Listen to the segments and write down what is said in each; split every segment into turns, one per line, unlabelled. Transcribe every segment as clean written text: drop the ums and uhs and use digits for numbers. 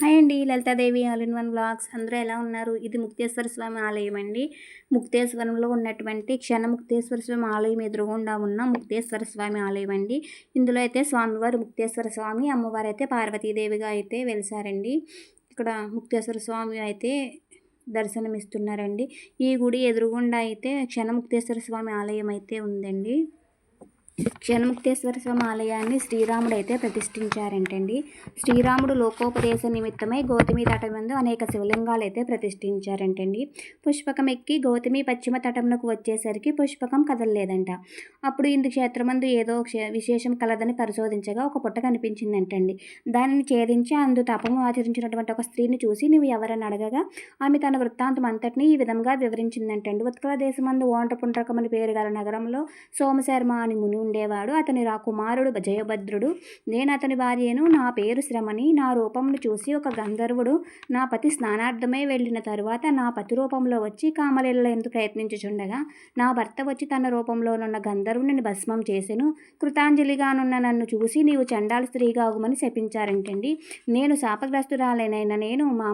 Hi అండి. Lalithadevi all in one vlogs. అందరూ ఎలా ఉన్నారు? ఇది ముక్తేశ్వర స్వామి ఆలయం అండి. ముక్తేశ్వరంలో ఉన్నటువంటి క్షణముక్తేశ్వర స్వామి ఆలయం ఎదురుగుండా ఉన్న ముక్తేశ్వర స్వామి ఆలయం అండి. ఇందులో అయితే స్వామివారు ముక్తేశ్వర స్వామి, అమ్మవారు అయితే పార్వతీదేవిగా అయితే వెలిసారండి. ఇక్కడ ముక్తేశ్వర స్వామి అయితే దర్శనమిస్తున్నారండి. ఈ గుడి ఎదురుగుండా అయితే క్షణముక్తేశ్వర స్వామి ఆలయం అయితే ఉందండి. క్షణముక్తేశ్వర స్వామి ఆలయాన్ని శ్రీరాముడు అయితే ప్రతిష్ఠించారంటండి. శ్రీరాముడు లోకోపదేశ నిమిత్తమై గౌతమి తటం నందు అనేక శివలింగాలు అయితే ప్రతిష్ఠించారంటండి. పుష్పకం ఎక్కి గౌతమి పశ్చిమ తటంకు వచ్చేసరికి పుష్పకం కదలలేదంట. అప్పుడు ఇందు క్షేత్రమందు ఏదో విశేషం కలదని పరిశోధించగా ఒక పుట్ట కనిపించిందంటండి. దానిని ఛేదించి అందు తపము ఆచరించినటువంటి ఒక స్త్రీని చూసి నువ్వు ఎవరని అడగగా ఆమె తన వృత్తాంతం అంతటినీ ఈ విధంగా వివరించిందంటండి. ఉత్కల దేశమందు ఓంటపుండ్రకమని పేరు గల నగరంలో సోమశర్మ అని ముని ఉండేవాడు. అతని కుమారుడు జయభద్రుడు. నేను అతని భార్యను. నా పేరు శ్రమని. నా రూపంను చూసి ఒక గంధర్వుడు నా పతి స్నానార్థమై వెళ్ళిన తరువాత నా పతి రూపంలో వచ్చి కామలీలయందు ప్రయత్నించుచుండగా నా భర్త వచ్చి తన రూపంలోనున్న గంధర్వుని భస్మం చేసెను. కృతాంజలిగానున్న నన్ను చూసి నీవు చండాల స్త్రీగా ఆగుమని శపించారంటండి. నేను శాపగ్రస్తురాలైన నేను మా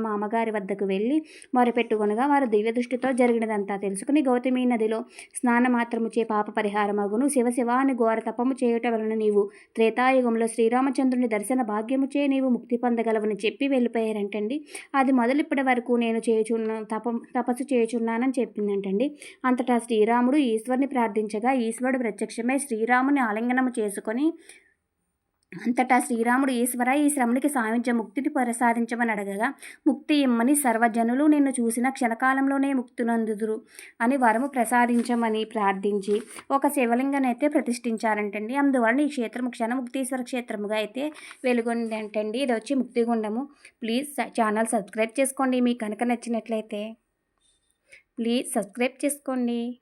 మామగారి వద్దకు వెళ్ళి మొరపెట్టుకొనగా వారు దివ్య దృష్టితో జరిగినదంతా తెలుసుకుని గౌతమి నదిలో స్నానమాత్రముచే పాప పరిహారమగును. శివ అని ఘోర తపము చేయుట వలన నీవు త్రేతాయుగంలో శ్రీరామచంద్రుని దర్శన భాగ్యముచే నీవు ముక్తి పొందగలవని చెప్పి వెళ్ళిపోయారంటండి. అది మొదలు ఇప్పటి వరకు నేను తపస్సు చేయుచున్నానని చెప్పిందంటండి. అంతటా శ్రీరాముడు ఈశ్వరుని ప్రార్థించగా ఈశ్వరుడు ప్రత్యక్షమై శ్రీరాముని ఆలింగనము చేసుకొని అంతటా శ్రీరాముడు ఈశ్వర ఈ శ్రమనికి సాయించే ముక్తిని ప్రసాదించమని అడగగా ముక్తి ఇమ్మని సర్వజనులు నిన్ను చూసిన క్షణకాలంలోనే ముక్తునందుదురు అని వరము ప్రసాదించమని ప్రార్థించి ఒక శివలింగాన్ని ప్రతిష్ఠించారంటండి. అందువలన ఈ క్షేత్రం క్షణముక్తీశ్వర క్షేత్రముగా అయితే వెలుగొందంటండి. ఇది వచ్చి ముక్తిగుండము. ప్లీజ్ ఛానల్ సబ్స్క్రైబ్ చేసుకోండి. మీకు కనుక నచ్చినట్లయితే ప్లీజ్ సబ్స్క్రైబ్ చేసుకోండి.